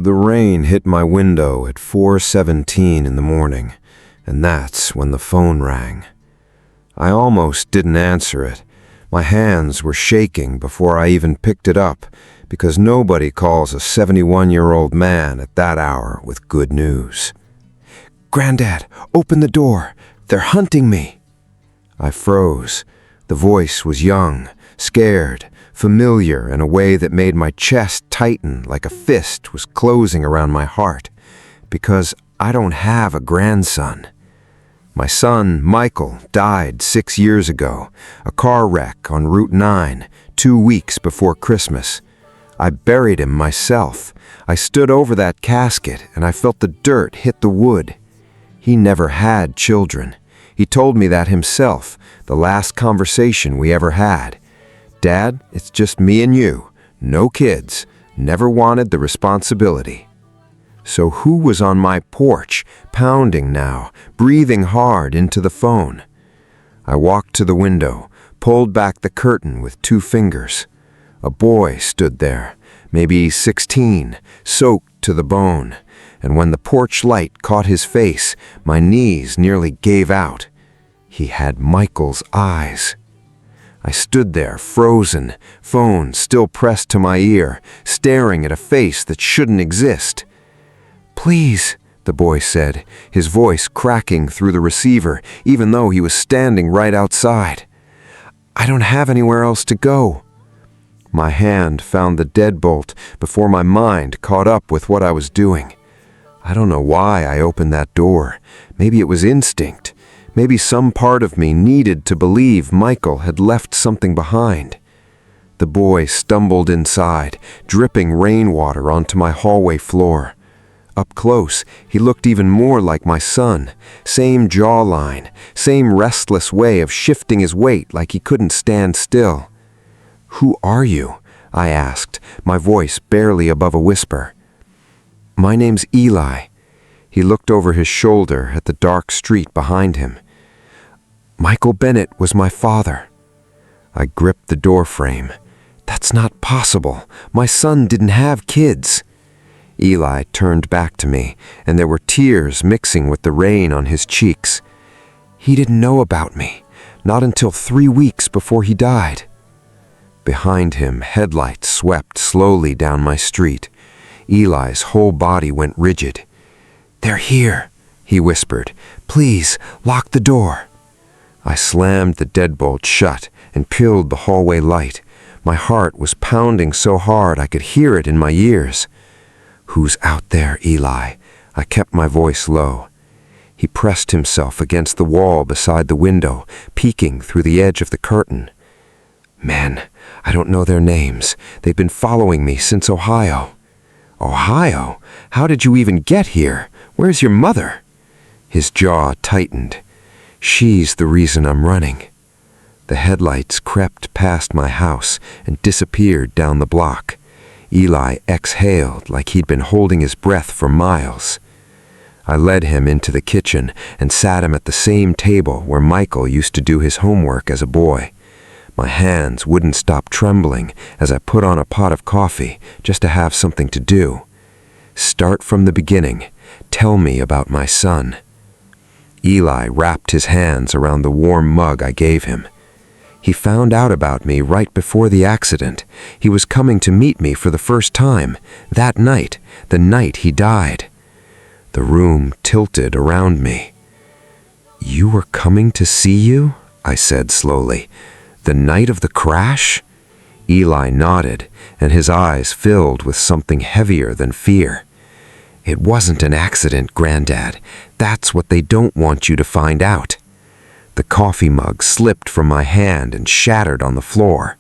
The rain hit my window at 4:17 in the morning, and that's when the phone rang. I almost didn't answer it. My hands were shaking before I even picked it up, because nobody calls a 71-year-old man at that hour with good news. "Granddad, open the door. They're hunting me." I froze. The voice was young, scared, familiar in a way that made my chest tighten like a fist was closing around my heart, because I don't have a grandson. My son, Michael, died 6 years ago, a car wreck on Route 9, 2 weeks before Christmas. I buried him myself. I stood over that casket and I felt the dirt hit the wood. He never had children. He told me that himself, the last conversation we ever had. "Dad, it's just me and you. No kids. Never wanted the responsibility." So who was on my porch, pounding now, breathing hard into the phone? I walked to the window, pulled back the curtain with 2 fingers. A boy stood there, maybe 16, soaked to the bone, and when the porch light caught his face, my knees nearly gave out. He had Michael's eyes. I stood there, frozen, phone still pressed to my ear, staring at a face that shouldn't exist. "Please," the boy said, his voice cracking through the receiver, even though he was standing right outside. "I don't have anywhere else to go." My hand found the deadbolt before my mind caught up with what I was doing. I don't know why I opened that door. Maybe it was instinct. Maybe some part of me needed to believe Michael had left something behind. The boy stumbled inside, dripping rainwater onto my hallway floor. Up close, he looked even more like my son. Same jawline, same restless way of shifting his weight like he couldn't stand still. "Who are you?" I asked, my voice barely above a whisper. "My name's Eli." He looked over his shoulder at the dark street behind him. "Michael Bennett was my father." I gripped the doorframe. "That's not possible. My son didn't have kids." Eli turned back to me, and there were tears mixing with the rain on his cheeks. "He didn't know about me, not until 3 weeks before he died." Behind him, headlights swept slowly down my street. Eli's whole body went rigid. "They're here," he whispered. "Please, lock the door." I slammed the deadbolt shut and peeled the hallway light. My heart was pounding so hard I could hear it in my ears. "Who's out there, Eli?" I kept my voice low. He pressed himself against the wall beside the window, peeking through the edge of the curtain. "Men, I don't know their names. They've been following me since Ohio." "Ohio? How did you even get here? Where's your mother?" His jaw tightened. "She's the reason I'm running." The headlights crept past my house and disappeared down the block. Eli exhaled like he'd been holding his breath for miles. I led him into the kitchen and sat him at the same table where Michael used to do his homework as a boy. My hands wouldn't stop trembling as I put on a pot of coffee just to have something to do. "Start from the beginning. Tell me about my son." Eli wrapped his hands around the warm mug I gave him. "He found out about me right before the accident. He was coming to meet me for the first time, that night, the night he died." The room tilted around me. "You were coming to see you?" I said slowly. "The night of the crash?" Eli nodded, and his eyes filled with something heavier than fear. "It wasn't an accident, Granddad. That's what they don't want you to find out." The coffee mug slipped from my hand and shattered on the floor.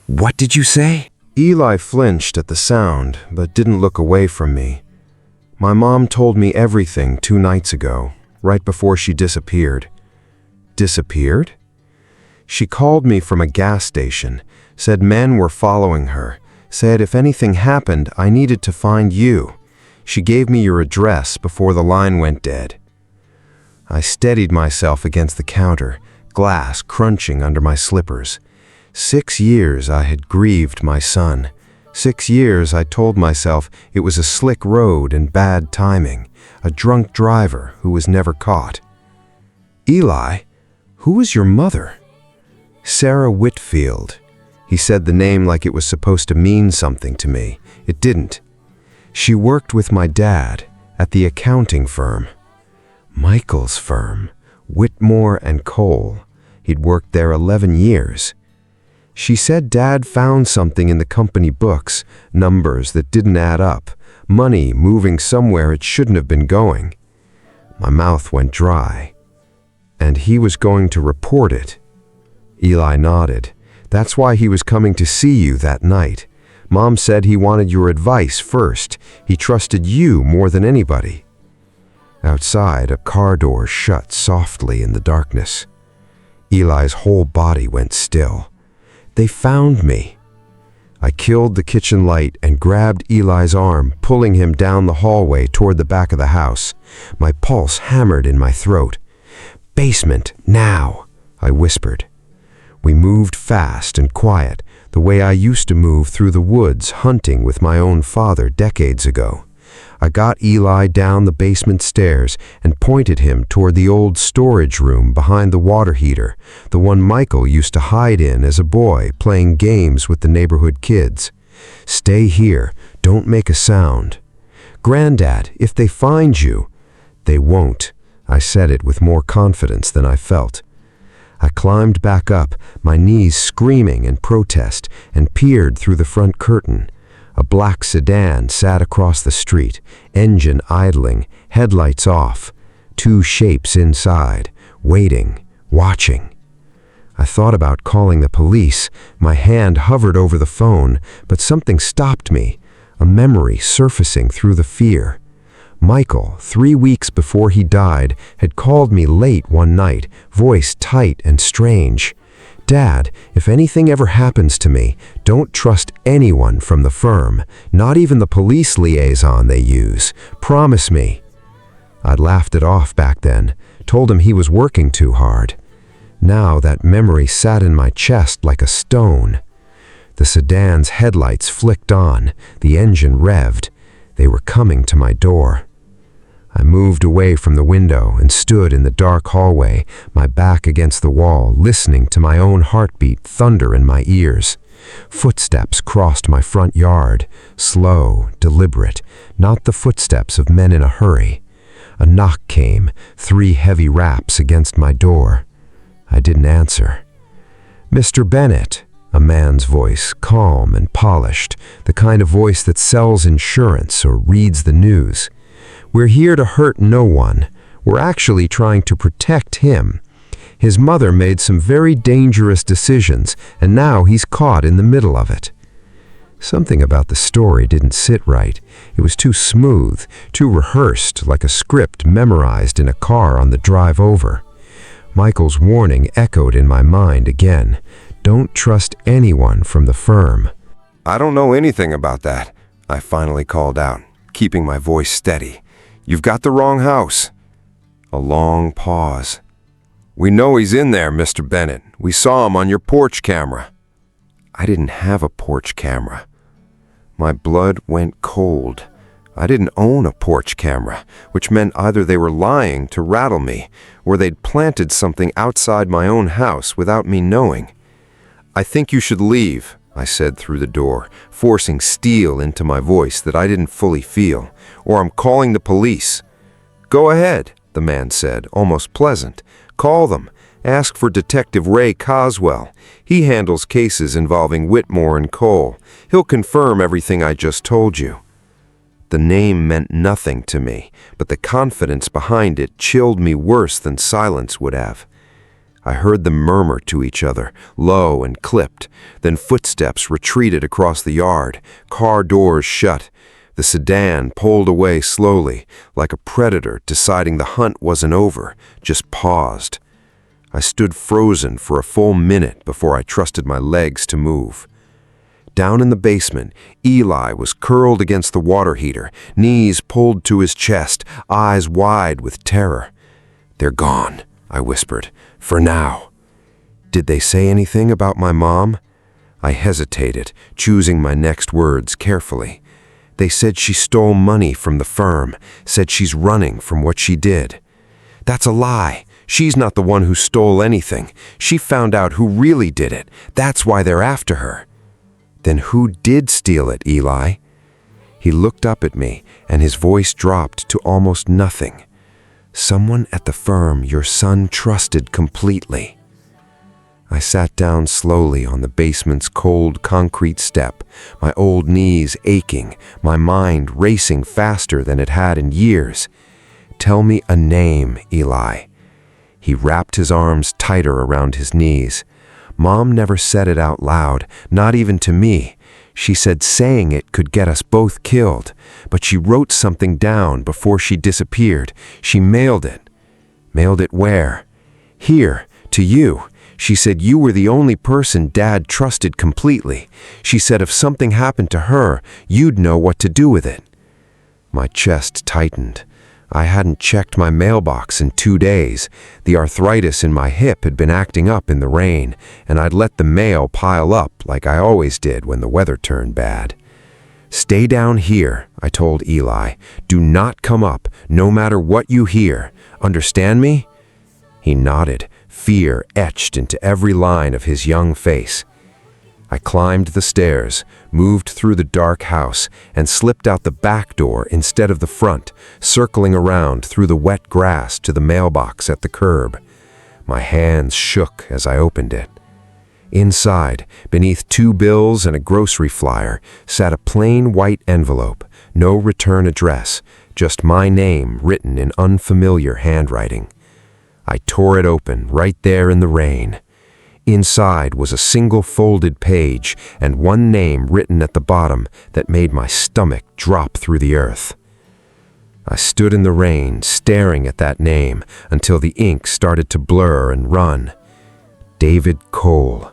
"What did you say?" Eli flinched at the sound, but didn't look away from me. "My mom told me everything 2 nights ago, right before she disappeared." "Disappeared?" "She called me from a gas station, said men were following her, said if anything happened, I needed to find you. She gave me your address before the line went dead." I steadied myself against the counter, glass crunching under my slippers. 6 years I had grieved my son. 6 years, I told myself it was a slick road and bad timing, a drunk driver who was never caught. Eli, who was your mother? Sarah Whitfield. He said the name like it was supposed to mean something to me. It didn't. She worked with my dad at the accounting firm. Michael's firm, Whitmore and Cole. He'd worked there 11 years. She said Dad found something in the company books, numbers that didn't add up, money moving somewhere it shouldn't have been going. My mouth went dry. And he was going to report it. Eli nodded. That's why he was coming to see you that night. Mom said he wanted your advice first. He trusted you more than anybody. Outside, a car door shut softly in the darkness. Eli's whole body went still. They found me. I killed the kitchen light and grabbed Eli's arm, pulling him down the hallway toward the back of the house. My pulse hammered in my throat. "Basement, now," I whispered. We moved fast and quiet, the way I used to move through the woods hunting with my own father decades ago. I got Eli down the basement stairs and pointed him toward the old storage room behind the water heater, the one Michael used to hide in as a boy playing games with the neighborhood kids. "Stay here, don't make a sound." "Granddad, if they find you—" "They won't." I said it with more confidence than I felt. I climbed back up, my knees screaming in protest, and peered through the front curtain. A black sedan sat across the street, engine idling, headlights off. 2 shapes inside, waiting, watching. I thought about calling the police. My hand hovered over the phone, but something stopped me, a memory surfacing through the fear. Michael, 3 weeks before he died, had called me late one night, voice tight and strange. "Dad, if anything ever happens to me, don't trust anyone from the firm, not even the police liaison they use. Promise me." I'd laughed it off back then, told him he was working too hard. Now that memory sat in my chest like a stone. The sedan's headlights flicked on, the engine revved. They were coming to my door. I moved away from the window and stood in the dark hallway, my back against the wall, listening to my own heartbeat thunder in my ears. Footsteps crossed my front yard, slow, deliberate, not the footsteps of men in a hurry. A knock came, 3 heavy raps against my door. I didn't answer. "Mr. Bennett," a man's voice, calm and polished, the kind of voice that sells insurance or reads the news. "We're here to hurt no one. We're actually trying to protect him. His mother made some very dangerous decisions, and now he's caught in the middle of it." Something about the story didn't sit right. It was too smooth, too rehearsed, like a script memorized in a car on the drive over. Michael's warning echoed in my mind again. Don't trust anyone from the firm. "I don't know anything about that," I finally called out, keeping my voice steady. "You've got the wrong house." A long pause. "We know he's in there, Mr. Bennett. We saw him on your porch camera." I didn't have a porch camera. My blood went cold. I didn't own a porch camera, which meant either they were lying to rattle me, or they'd planted something outside my own house without me knowing. "I think you should leave," I said through the door, forcing steel into my voice that I didn't fully feel, "or I'm calling the police." "Go ahead," the man said, almost pleasant. "Call them. Ask for Detective Ray Coswell. He handles cases involving Whitmore and Cole. He'll confirm everything I just told you." The name meant nothing to me, but the confidence behind it chilled me worse than silence would have. I heard them murmur to each other, low and clipped. Then footsteps retreated across the yard, car doors shut. The sedan pulled away slowly, like a predator deciding the hunt wasn't over, just paused. I stood frozen for a full minute before I trusted my legs to move. Down in the basement, Eli was curled against the water heater, knees pulled to his chest, eyes wide with terror. "They're gone," I whispered. "For now." "Did they say anything about my mom?" I hesitated, choosing my next words carefully. They said she stole money from the firm, said she's running from what she did. That's a lie. She's not the one who stole anything. She found out who really did it. That's why they're after her. Then who did steal it, Eli? He looked up at me, and his voice dropped to almost nothing. Someone at the firm your son trusted completely. I sat down slowly on the basement's cold concrete step, my old knees aching, my mind racing faster than it had in years. Tell me a name, Eli. He wrapped his arms tighter around his knees. Mom never said it out loud, not even to me. She said saying it could get us both killed, but she wrote something down before she disappeared. She mailed it. Mailed it where? Here, to you. She said you were the only person Dad trusted completely. She said if something happened to her, you'd know what to do with it. My chest tightened. I hadn't checked my mailbox in 2 days. The arthritis in my hip had been acting up in the rain, and I'd let the mail pile up like I always did when the weather turned bad. Stay down here, I told Eli. Do not come up, no matter what you hear. Understand me? He nodded, fear etched into every line of his young face. I climbed the stairs, moved through the dark house, and slipped out the back door instead of the front, circling around through the wet grass to the mailbox at the curb. My hands shook as I opened it. Inside, beneath 2 bills and a grocery flyer, sat a plain white envelope, no return address, just my name written in unfamiliar handwriting. I tore it open right there in the rain. Inside was a single folded page and one name written at the bottom that made my stomach drop through the earth. I stood in the rain, staring at that name until the ink started to blur and run. David Cole.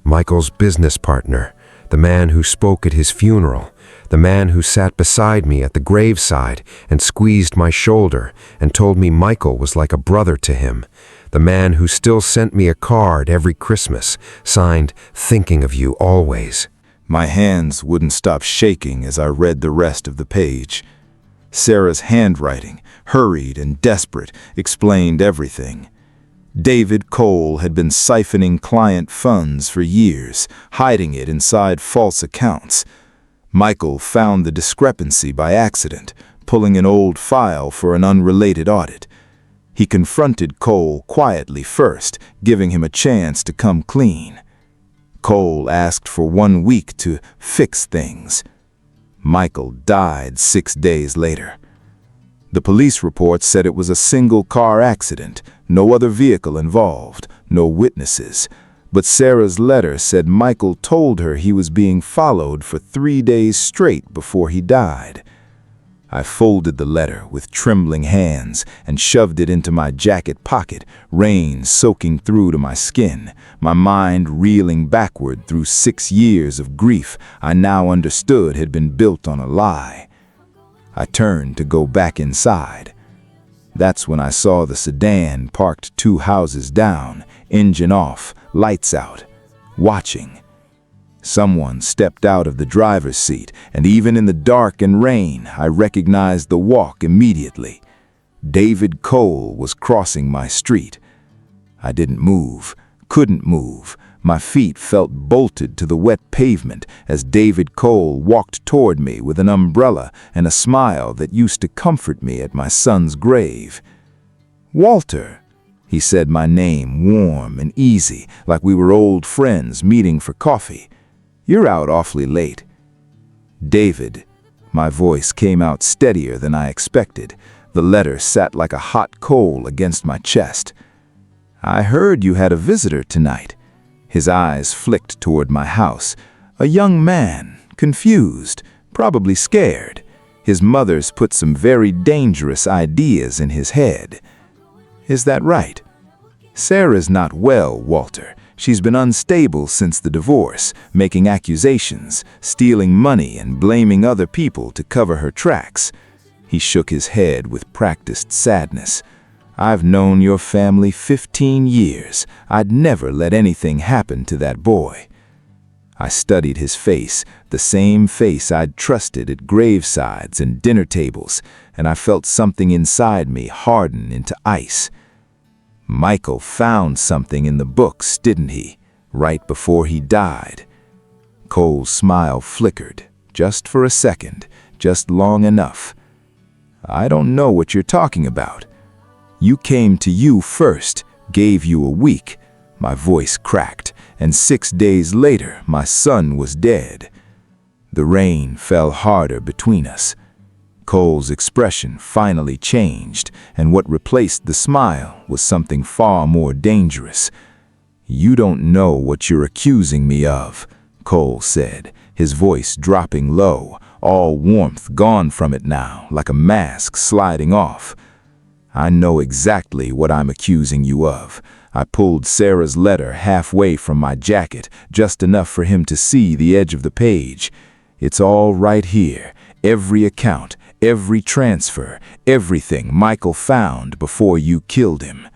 Michael's business partner, the man who spoke at his funeral, the man who sat beside me at the graveside and squeezed my shoulder and told me Michael was like a brother to him, the man who still sent me a card every Christmas, signed, "Thinking of you always." My hands wouldn't stop shaking as I read the rest of the page. Sarah's handwriting, hurried and desperate, explained everything. David Cole had been siphoning client funds for years, hiding it inside false accounts. Michael found the discrepancy by accident, pulling an old file for an unrelated audit. He confronted Cole quietly first, giving him a chance to come clean. Cole asked for 1 week to fix things. Michael died 6 days later. The police report said it was a single car accident, no other vehicle involved, no witnesses. But Sarah's letter said Michael told her he was being followed for 3 days straight before he died. I folded the letter with trembling hands and shoved it into my jacket pocket, rain soaking through to my skin, my mind reeling backward through 6 years of grief I now understood had been built on a lie. I turned to go back inside. That's when I saw the sedan parked 2 houses down, engine off, lights out, watching. Someone stepped out of the driver's seat, and even in the dark and rain, I recognized the walk immediately. David Cole was crossing my street. I didn't move, couldn't move. My feet felt bolted to the wet pavement as David Cole walked toward me with an umbrella and a smile that used to comfort me at my son's grave. "Walter," he said my name warm and easy, like we were old friends meeting for coffee. "You're out awfully late." "David," my voice came out steadier than I expected. The letter sat like a hot coal against my chest. "I heard you had a visitor tonight." His eyes flicked toward my house. A young man, confused, probably scared. His mother's put some very dangerous ideas in his head. "Is that right?" "Sarah's not well, Walter. She's been unstable since the divorce, making accusations, stealing money and blaming other people to cover her tracks." He shook his head with practiced sadness. "I've known your family 15 years. I'd never let anything happen to that boy." I studied his face, the same face I'd trusted at gravesides and dinner tables, and I felt something inside me harden into ice. Michael found something in the books, didn't he, right before he died? Cole's smile flickered, just for a second, just long enough. I don't know what you're talking about. You came to you first, gave you a week. My voice cracked, and 6 days later, my son was dead. The rain fell harder between us. Cole's expression finally changed, and what replaced the smile was something far more dangerous. You don't know what you're accusing me of, Cole said, his voice dropping low, all warmth gone from it now, like a mask sliding off. I know exactly what I'm accusing you of. I pulled Sarah's letter halfway from my jacket, just enough for him to see the edge of the page. It's all right here, every account, every transfer, everything Michael found before you killed him.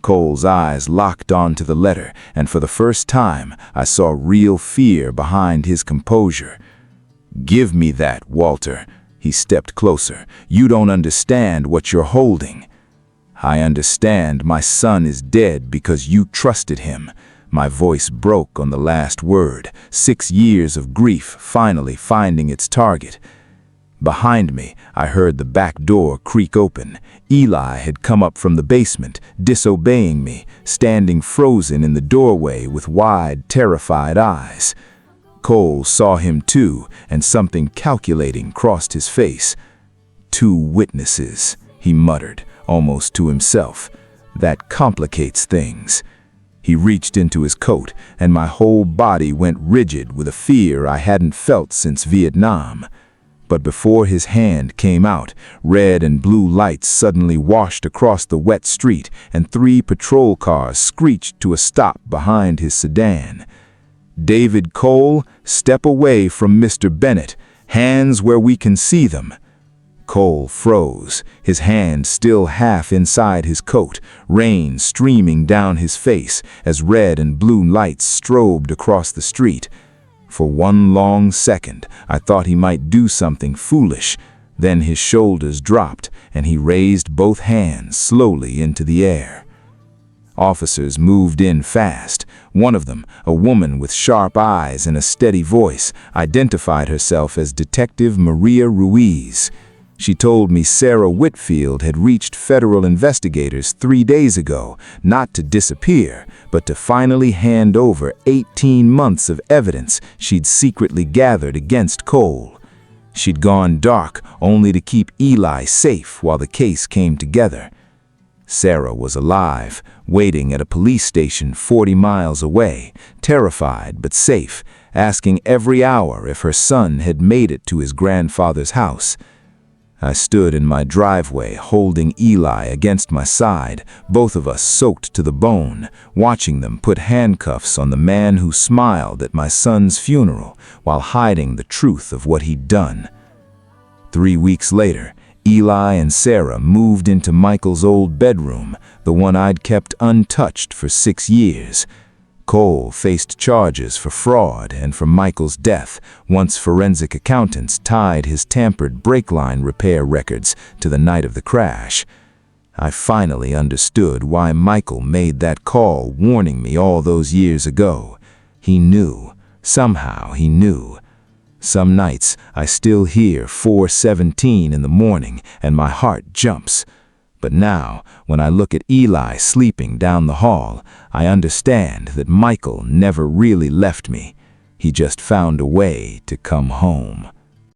Cole's eyes locked onto the letter, and for the first time, I saw real fear behind his composure. Give me that, Walter. He stepped closer. You don't understand what you're holding. I understand my son is dead because you trusted him. My voice broke on the last word, 6 years of grief finally finding its target. Behind me, I heard the back door creak open. Eli had come up from the basement, disobeying me, standing frozen in the doorway with wide, terrified eyes. Cole saw him too, and something calculating crossed his face. 2 witnesses, he muttered, almost to himself. That complicates things. He reached into his coat, and my whole body went rigid with a fear I hadn't felt since Vietnam. But before his hand came out, red and blue lights suddenly washed across the wet street, and 3 patrol cars screeched to a stop behind his sedan. David Cole, step away from Mr. Bennett, hands where we can see them. Cole froze, his hand still half inside his coat, rain streaming down his face as red and blue lights strobed across the street. For one long second, I thought he might do something foolish. Then his shoulders dropped, and he raised both hands slowly into the air. Officers moved in fast. One of them, a woman with sharp eyes and a steady voice, identified herself as Detective Maria Ruiz. She told me Sarah Whitfield had reached federal investigators 3 days ago, not to disappear, but to finally hand over 18 months of evidence she'd secretly gathered against Cole. She'd gone dark only to keep Eli safe while the case came together. Sarah was alive, waiting at a police station 40 miles away, terrified but safe, asking every hour if her son had made it to his grandfather's house. I stood in my driveway holding Eli against my side, both of us soaked to the bone, watching them put handcuffs on the man who smiled at my son's funeral while hiding the truth of what he'd done. 3 weeks later, Eli and Sarah moved into Michael's old bedroom, the one I'd kept untouched for 6 years. Cole faced charges for fraud and for Michael's death once forensic accountants tied his tampered brake line repair records to the night of the crash. I finally understood why Michael made that call warning me all those years ago. He knew. Somehow he knew. Some nights I still hear 4:17 in the morning and my heart jumps. But now, when I look at Eli sleeping down the hall, I understand that Michael never really left me. He just found a way to come home.